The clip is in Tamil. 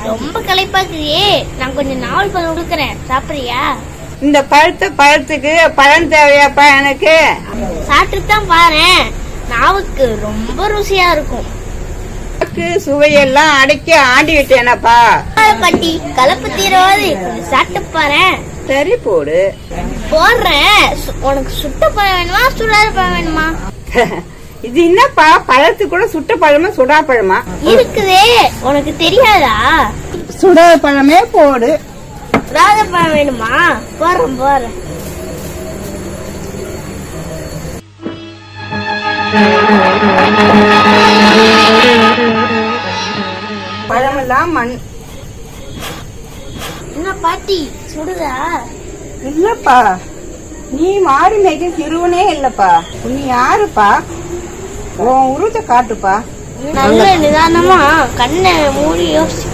ரொம்ப களைப்பாக்குறியே, நான் கொஞ்சம் நாவல் பழம் கொடுக்கறேன், சாப்பிடுறியா? இந்த பழத்துக்கு பழம் தேவையாப்பா எனக்கு? சாப்பிட்டு தான் பாரு, நாவுக்கு ரொம்ப ருசியா இருக்கும். சுவையெல்லாம் அடக்கி ஆண்டி விட்டேனப்பா. பாட்டி கலப்பு தீரவாது, கொஞ்சம் சாப்பிட்டு பாரு. சரி போடு, போடுறேன். உனக்கு சுட்ட பழம் வேணுமா சுடாத பழம் வேணுமா? இது என்னப்பா, பழத்து கூட சுட்ட பழமா சுடா பழமா இருக்குதே, உனக்கு தெரியாதா? சுடா பழமே போடு. சுடாத பழம் வேணுமா? போறேன். பழமெல்லாம் மண். என்ன பாட்டி சுடுதா? இல்லப்பா, நீ மாறி மேய்க்க சிறுவனே இல்லப்பா. நீ யாருப்பா? உன் உருவத்தை காட்டுப்பா. நல்ல நிதானமா கண்ணை மூடி யோசிச்சு